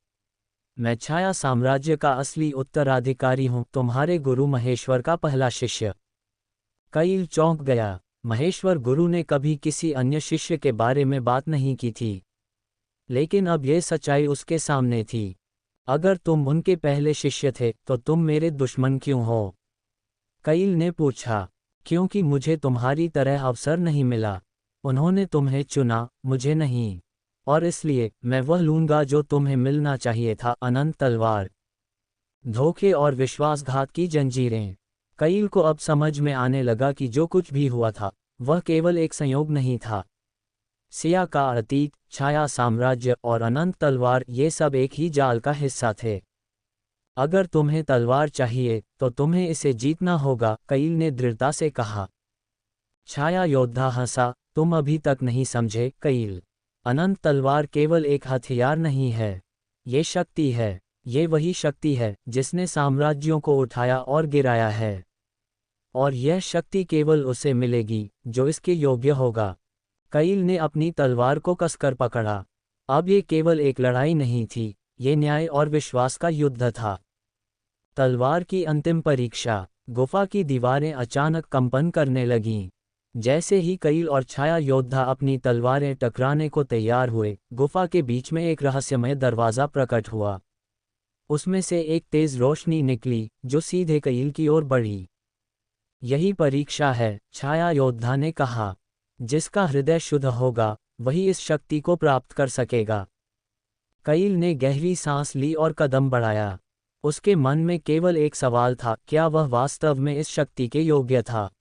मैं छाया साम्राज्य का असली उत्तराधिकारी हूँ, तुम्हारे गुरु महेश्वर का पहला शिष्य। कईल चौंक गया। महेश्वर गुरु ने कभी किसी अन्य शिष्य के बारे में बात नहीं की थी, लेकिन अब यह सच्चाई उसके सामने थी। अगर तुम उनके पहले शिष्य थे, तो तुम मेरे दुश्मन क्यों हो? कईल ने पूछा। क्योंकि मुझे तुम्हारी तरह अवसर नहीं मिला। उन्होंने तुम्हें चुना, मुझे नहीं। और इसलिए मैं वह लूंगा जो तुम्हें मिलना चाहिए था, अनंत तलवार। धोखे और विश्वासघात की जंजीरें। कईल को अब समझ में आने लगा कि जो कुछ भी हुआ था, वह केवल एक संयोग नहीं था। सिया का अतीत, छाया साम्राज्य और अनंत तलवार, ये सब एक ही जाल का हिस्सा थे। अगर तुम्हें तलवार चाहिए, तो तुम्हें इसे जीतना होगा, कईल ने दृढ़ता से कहा। छाया योद्धा हंसा। तुम अभी तक नहीं समझे, कईल। अनंत तलवार केवल एक हथियार नहीं है, ये शक्ति है। ये वही शक्ति है जिसने साम्राज्यों को उठाया और गिराया है। और यह शक्ति केवल उसे मिलेगी जो इसके योग्य होगा। कईल ने अपनी तलवार को कसकर पकड़ा। अब ये केवल एक लड़ाई नहीं थी, ये न्याय और विश्वास का युद्ध था। तलवार की अंतिम परीक्षा। गुफा की दीवारें अचानक कंपन करने लगीं। जैसे ही कईल और छाया योद्धा अपनी तलवारें टकराने को तैयार हुए, गुफा के बीच में एक रहस्यमय दरवाज़ा प्रकट हुआ। उसमें से एक तेज रोशनी निकली, जो सीधे कईल की ओर बढ़ी। यही परीक्षा है, छाया योद्धा ने कहा। जिसका हृदय शुद्ध होगा, वही इस शक्ति को प्राप्त कर सकेगा। कईल ने गहरी सांस ली और कदम बढ़ाया। उसके मन में केवल एक सवाल था, क्या वह वास्तव में इस शक्ति के योग्य था?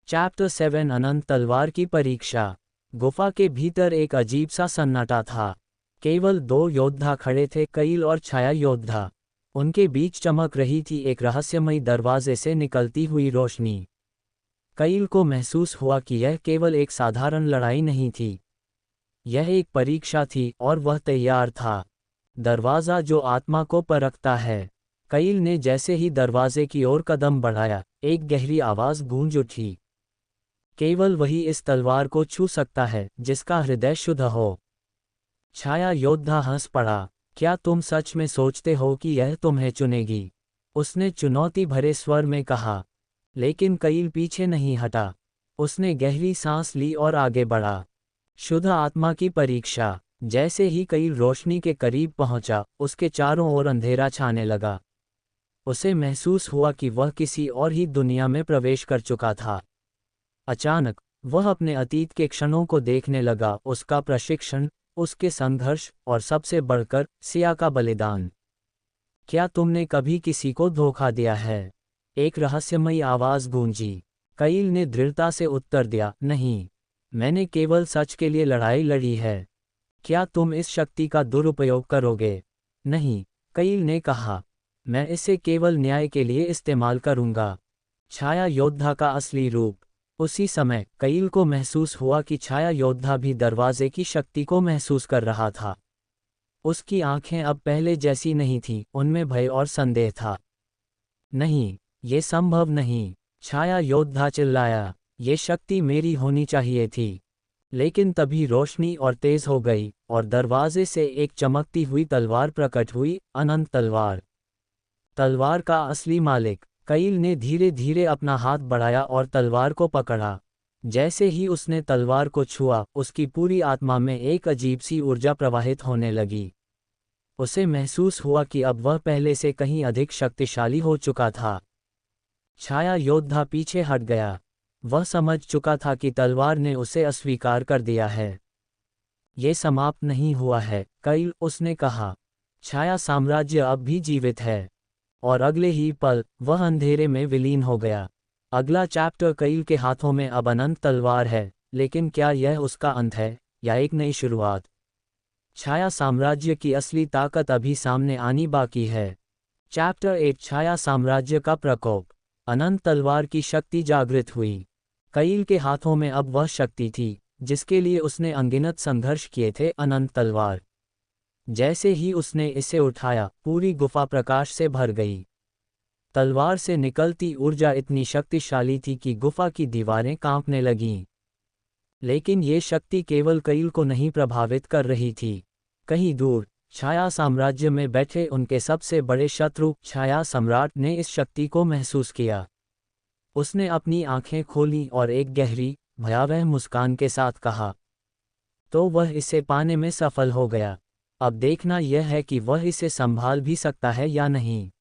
चैप्टर 7 अनंत तलवार की परीक्षा। गुफा के भीतर एक अजीब सा सन्नाटा था। केवल दो योद्धा खड़े थे, कईल और छाया योद्धा। उनके बीच चमक रही थी एक रहस्यमयी दरवाजे से निकलती हुई रोशनी। कईल को महसूस हुआ कि यह केवल एक साधारण लड़ाई नहीं थी, यह एक परीक्षा थी, और वह तैयार था। दरवाज़ा जो आत्मा को परखता है। कईल ने जैसे ही दरवाजे की ओर कदम बढ़ाया, एक गहरी आवाज़ गूंज उठी। केवल वही इस तलवार को छू सकता है जिसका हृदय शुद्ध हो। छाया योद्धा हंस पड़ा। क्या तुम सच में सोचते हो कि यह तुम्हें चुनेगी? उसने चुनौती भरे स्वर में कहा। लेकिन कईल पीछे नहीं हटा। उसने गहरी सांस ली और आगे बढ़ा। शुद्ध आत्मा की परीक्षा। जैसे ही कईल रोशनी के करीब पहुंचा, उसके चारों ओर अंधेरा छाने लगा। उसे महसूस हुआ कि वह किसी और ही दुनिया में प्रवेश कर चुका था। अचानक वह अपने अतीत के क्षणों को देखने लगा, उसका प्रशिक्षण, उसके संघर्ष, और सबसे बढ़कर सिया का बलिदान। क्या तुमने कभी किसी को धोखा दिया है? एक रहस्यमयी आवाज़ गूंजी। कईल ने दृढ़ता से उत्तर दिया, नहीं। मैंने केवल सच के लिए लड़ाई लड़ी है। क्या तुम इस शक्ति का दुरुपयोग करोगे? नहीं, कईल ने कहा। मैं इसे केवल न्याय के लिए इस्तेमाल करूंगा। छाया योद्धा का असली रूप। उसी समय कईल को महसूस हुआ कि छाया योद्धा भी दरवाजे की शक्ति को महसूस कर रहा था। उसकी आंखें अब पहले जैसी नहीं थीं, उनमें भय और संदेह था। नहीं, ये संभव नहीं, छाया योद्धा चिल्लाया। ये शक्ति मेरी होनी चाहिए थी। लेकिन तभी रोशनी और तेज हो गई, और दरवाजे से एक चमकती हुई तलवार प्रकट हुई, अनंत तलवार। तलवार का असली मालिक। कईल ने धीरे धीरे अपना हाथ बढ़ाया और तलवार को पकड़ा। जैसे ही उसने तलवार को छुआ, उसकी पूरी आत्मा में एक अजीब सी ऊर्जा प्रवाहित होने लगी। उसे महसूस हुआ कि अब वह पहले से कहीं अधिक शक्तिशाली हो चुका था। छाया योद्धा पीछे हट गया। वह समझ चुका था कि तलवार ने उसे अस्वीकार कर दिया है। ये समाप्त नहीं हुआ है, कईल, उसने कहा। छाया साम्राज्य अब भी जीवित है। और अगले ही पल, वह अंधेरे में विलीन हो गया। अगला चैप्टर, कईल के हाथों में अब अनंत तलवार है, लेकिन क्या यह उसका अंत है, या एक नई शुरुआत? छाया साम्राज्य की असली ताकत अभी सामने आनी बाकी है। चैप्टर 8, छाया साम्राज्य का प्रकोप। अनंत तलवार की शक्ति जागृत हुई। कईल के हाथों में अब वह शक्ति थी, जिसके लिए उसने अनगिनत संघर्ष किए थे, अनंत तलवार। जैसे ही उसने इसे उठाया, पूरी गुफा प्रकाश से भर गई। तलवार से निकलती ऊर्जा इतनी शक्तिशाली थी कि गुफा की दीवारें कांपने लगीं। लेकिन ये शक्ति केवल कईल को नहीं प्रभावित कर रही थी। कहीं दूर, छाया साम्राज्य में बैठे उनके सबसे बड़े शत्रु, छाया सम्राट, ने इस शक्ति को महसूस किया। उसने अपनी आंखें खोलीं और एक गहरी, भयावह मुस्कान के साथ कहा, तो वह इसे पाने में सफल हो गया। अब देखना यह है कि वह इसे संभाल भी सकता है या नहीं।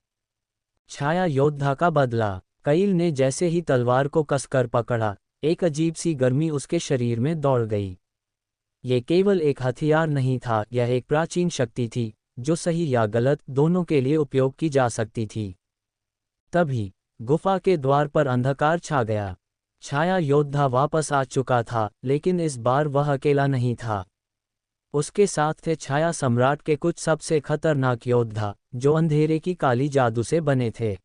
छाया योद्धा का बदला। कईल ने जैसे ही तलवार को कसकर पकड़ा, एक अजीब सी गर्मी उसके शरीर में दौड़ गई। ये केवल एक हथियार नहीं था, यह एक प्राचीन शक्ति थी, जो सही या गलत दोनों के लिए उपयोग की जा सकती थी। तभी गुफा के द्वार पर अंधकार छा गया। छाया योद्धा वापस आ चुका था, लेकिन इस बार वह अकेला नहीं था। उसके साथ थे छाया सम्राट के कुछ सबसे खतरनाक योद्धा, जो अंधेरे की काली जादू से बने थे।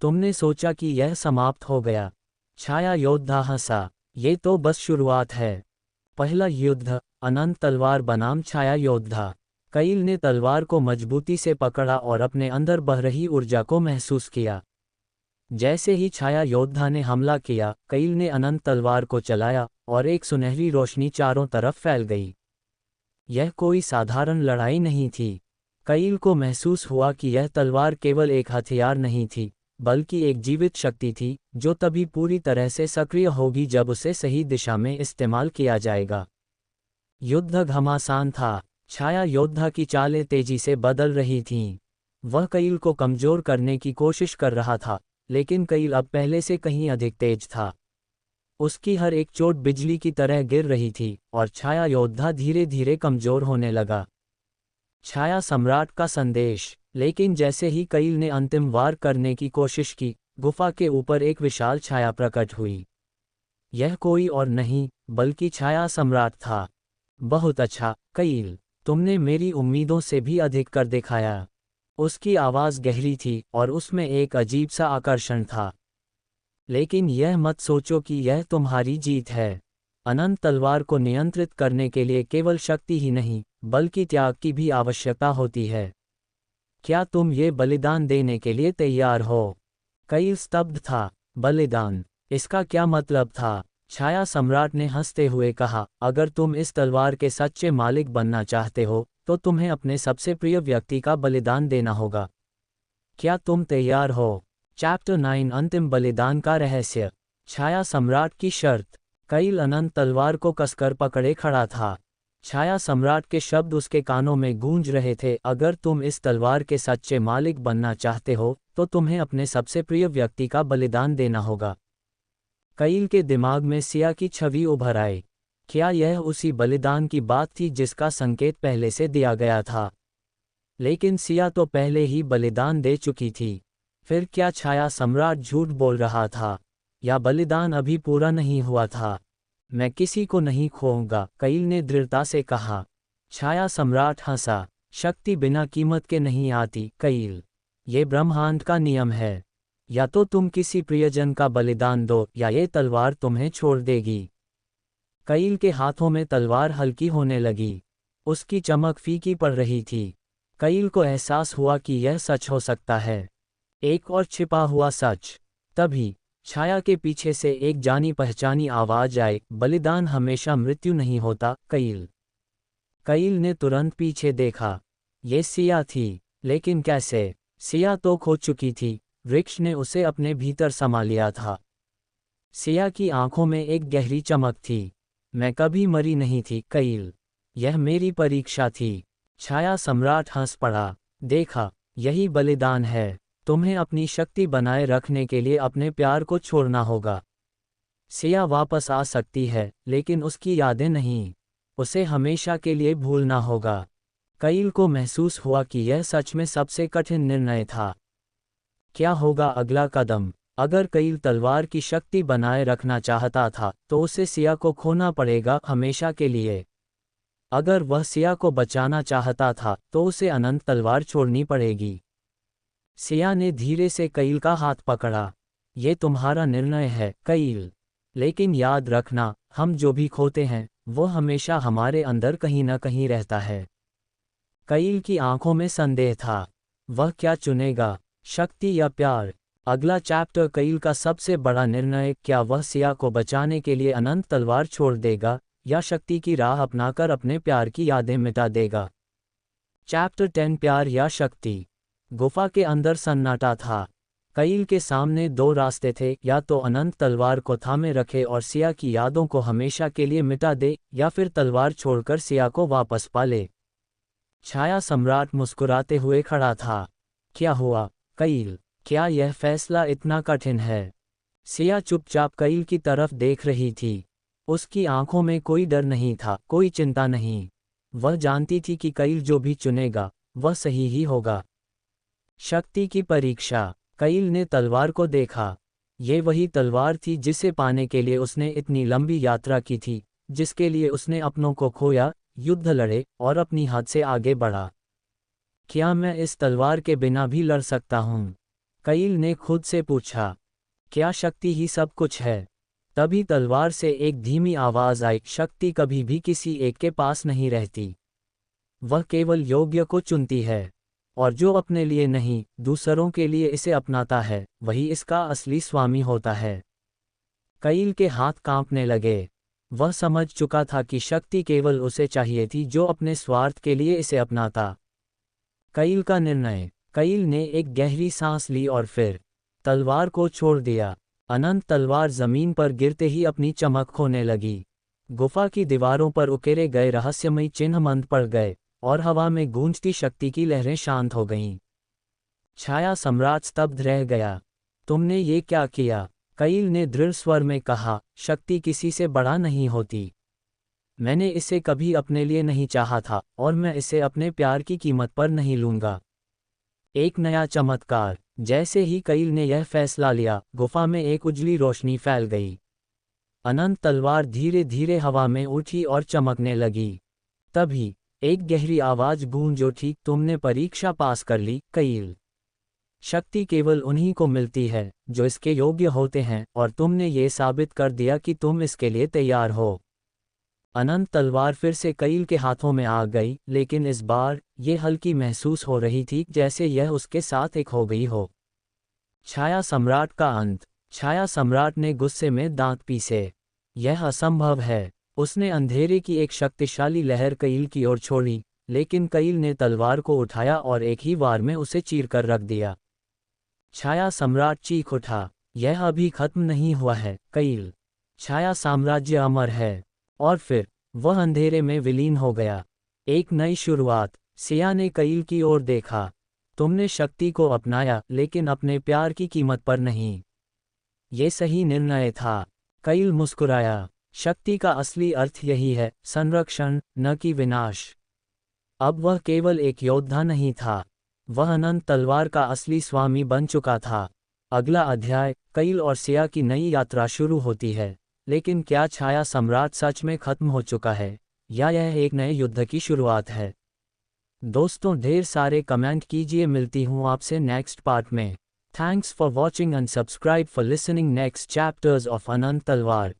तुमने सोचा कि यह समाप्त हो गया? छाया योद्धा हंसा। ये तो बस शुरुआत है। पहला युद्ध, अनंत तलवार बनाम छाया योद्धा। कईल ने तलवार को मजबूती से पकड़ा और अपने अंदर बह रही ऊर्जा को महसूस किया। जैसे ही छाया योद्धा ने हमला किया, कईल ने अनंत तलवार को चलाया, और एक सुनहरी रोशनी चारों तरफ फैल गई। यह कोई साधारण लड़ाई नहीं थी। कईल को महसूस हुआ कि यह तलवार केवल एक हथियार नहीं थी, बल्कि एक जीवित शक्ति थी, जो तभी पूरी तरह से सक्रिय होगी जब उसे सही दिशा में इस्तेमाल किया जाएगा। युद्ध घमासान था। छाया योद्धा की चालें तेजी से बदल रही थीं। वह कईल को कमजोर करने की कोशिश कर रहा था, लेकिन कईल अब पहले से कहीं अधिक तेज था। उसकी हर एक चोट बिजली की तरह गिर रही थी, और छाया योद्धा धीरे धीरे कमजोर होने लगा। छाया सम्राट का संदेश। लेकिन जैसे ही कईल ने अंतिम वार करने की कोशिश की, गुफा के ऊपर एक विशाल छाया प्रकट हुई। यह कोई और नहीं, बल्कि छाया सम्राट था। बहुत अच्छा, कईल, तुमने मेरी उम्मीदों से भी अधिक कर दिखाया। उसकी आवाज़ गहरी थी, और उसमें एक अजीब सा आकर्षण था। लेकिन यह मत सोचो कि यह तुम्हारी जीत है। अनंत तलवार को नियंत्रित करने के लिए केवल शक्ति ही नहीं, बल्कि त्याग की भी आवश्यकता होती है। क्या तुम ये बलिदान देने के लिए तैयार हो? कईल स्तब्ध था। बलिदान? इसका क्या मतलब था? छाया सम्राट ने हंसते हुए कहा, अगर तुम इस तलवार के सच्चे मालिक बनना चाहते हो, तो तुम्हें अपने सबसे प्रिय व्यक्ति का बलिदान देना होगा। क्या तुम तैयार हो? चैप्टर 9, अंतिम बलिदान का रहस्य। छाया सम्राट की शर्त। कईल अनंत तलवार को कसकर पकड़े खड़ा था। छाया सम्राट के शब्द उसके कानों में गूंज रहे थे, अगर तुम इस तलवार के सच्चे मालिक बनना चाहते हो, तो तुम्हें अपने सबसे प्रिय व्यक्ति का बलिदान देना होगा। कईल के दिमाग में सिया की छवि उभर आई। क्या यह उसी बलिदान की बात थी जिसका संकेत पहले से दिया गया था? लेकिन सिया तो पहले ही बलिदान दे चुकी थी। फिर क्या छाया सम्राट झूठ बोल रहा था? या बलिदान अभी पूरा नहीं हुआ था? मैं किसी को नहीं खोऊंगा, कईल ने दृढ़ता से कहा। छाया सम्राट हंसा। शक्ति बिना कीमत के नहीं आती, कईल। ये ब्रह्मांड का नियम है। या तो तुम किसी प्रियजन का बलिदान दो, या ये तलवार तुम्हें छोड़ देगी। कईल के हाथों में तलवार हल्की होने लगी। उसकी चमक फीकी पड़ रही थी। कईल को एहसास हुआ कि यह सच हो सकता है। एक और छिपा हुआ सच। तभी छाया के पीछे से एक जानी पहचानी आवाज आई, बलिदान हमेशा मृत्यु नहीं होता, कईल। कईल ने तुरंत पीछे देखा। ये सिया थी। लेकिन कैसे? सिया तो खो चुकी थी। वृक्ष ने उसे अपने भीतर समा लिया था। सिया की आंखों में एक गहरी चमक थी। मैं कभी मरी नहीं थी कईल। यह मेरी परीक्षा थी। छाया सम्राट हंस पड़ा। देखा, यही बलिदान है। तुम्हें अपनी शक्ति बनाए रखने के लिए अपने प्यार को छोड़ना होगा। सिया वापस आ सकती है, लेकिन उसकी यादें नहीं। उसे हमेशा के लिए भूलना होगा। कईल को महसूस हुआ कि यह सच में सबसे कठिन निर्णय था। क्या होगा अगला कदम? अगर कईल तलवार की शक्ति बनाए रखना चाहता था, तो उसे सिया को खोना पड़ेगा हमेशा के लिए। अगर वह सिया को बचाना चाहता था, तो उसे अनंत तलवार छोड़नी पड़ेगी। सिया ने धीरे से कईल का हाथ पकड़ा। ये तुम्हारा निर्णय है कईल। लेकिन याद रखना, हम जो भी खोते हैं, वो हमेशा हमारे अंदर कहीं न कहीं रहता है। कईल की आंखों में संदेह था। वह क्या चुनेगा, शक्ति या प्यार? अगला चैप्टर कईल का सबसे बड़ा निर्णय। क्या वह सिया को बचाने के लिए अनंत तलवार छोड़ देगा, या शक्ति की राह अपनाकर अपने प्यार की यादें मिटा देगा? चैप्टर 10 प्यार या शक्ति। गुफा के अंदर सन्नाटा था। कईल के सामने दो रास्ते थे, या तो अनंत तलवार को थामे रखे और सिया की यादों को हमेशा के लिए मिटा दे, या फिर तलवार छोड़कर सिया को वापस पाले। छाया सम्राट मुस्कुराते हुए खड़ा था। क्या हुआ कईल? क्या यह फैसला इतना कठिन है? सिया चुपचाप कईल की तरफ देख रही थी। उसकी आंखों में कोई डर नहीं था, कोई चिंता नहीं। वह जानती थी कि कईल जो भी चुनेगा, वह सही ही होगा। शक्ति की परीक्षा। कईल ने तलवार को देखा। ये वही तलवार थी जिसे पाने के लिए उसने इतनी लंबी यात्रा की थी, जिसके लिए उसने अपनों को खोया, युद्ध लड़े और अपनी हद से आगे बढ़ा। क्या मैं इस तलवार के बिना भी लड़ सकता हूँ? कईल ने खुद से पूछा। क्या शक्ति ही सब कुछ है? तभी तलवार से एक धीमी आवाज आई, शक्ति कभी भी किसी एक के पास नहीं रहती। वह केवल योग्य को चुनती है, और जो अपने लिए नहीं, दूसरों के लिए इसे अपनाता है, वही इसका असली स्वामी होता है। कईल के हाथ कांपने लगे। वह समझ चुका था कि शक्ति केवल उसे चाहिए थी जो अपने स्वार्थ के लिए इसे अपनाता। कईल का निर्णय। कईल ने एक गहरी सांस ली और फिर तलवार को छोड़ दिया। अनंत तलवार जमीन पर गिरते ही अपनी चमक खोने लगी। गुफा की दीवारों पर उकेरे गए रहस्यमयी चिन्ह मंद पड़ गए, और हवा में गूंजती शक्ति की लहरें शांत हो गईं। छाया सम्राट स्तब्ध रह गया। तुमने ये क्या किया? कईल ने दृढ़ स्वर में कहा, शक्ति किसी से बड़ा नहीं होती। मैंने इसे कभी अपने लिए नहीं चाहा था, और मैं इसे अपने प्यार की कीमत पर नहीं लूंगा। एक नया चमत्कार। जैसे ही कईल ने यह फैसला लिया, गुफा में एक उजली रोशनी फैल गई। अनंत तलवार धीरे धीरे हवा में उठी और चमकने लगी। तभी एक गहरी आवाज गूंज उठी, तुमने परीक्षा पास कर ली कईल। शक्ति केवल उन्हीं को मिलती है जो इसके योग्य होते हैं, और तुमने ये साबित कर दिया कि तुम इसके लिए तैयार हो। अनंत तलवार फिर से कईल के हाथों में आ गई, लेकिन इस बार ये हल्की महसूस हो रही थी, जैसे यह उसके साथ एक हो गई हो। छाया सम्राट का अंत। छाया सम्राट ने गुस्से में दांत पीसे। यह असंभव है। उसने अंधेरे की एक शक्तिशाली लहर कईल की ओर छोड़ी, लेकिन कईल ने तलवार को उठाया और एक ही वार में उसे चीरकर रख दिया। छाया सम्राट चीख उठा, यह अभी खत्म नहीं हुआ है कईल। छाया साम्राज्य अमर है। और फिर वह अंधेरे में विलीन हो गया। एक नई शुरुआत। सिया ने कईल की ओर देखा। तुमने शक्ति को अपनाया, लेकिन अपने प्यार की कीमत पर नहीं। ये सही निर्णय था। कईल मुस्कुराया। शक्ति का असली अर्थ यही है, संरक्षण, न कि विनाश। अब वह केवल एक योद्धा नहीं था, वह अनंत तलवार का असली स्वामी बन चुका था। अगला अध्याय, कईल और सिया की नई यात्रा शुरू होती है। लेकिन क्या छाया सम्राट सच में खत्म हो चुका है, या यह एक नए युद्ध की शुरुआत है? दोस्तों ढेर सारे कमेंट कीजिए। मिलती हूँ आपसे नेक्स्ट पार्ट में। Thanks for watching and subscribe for listening next chapters of Anant तलवार।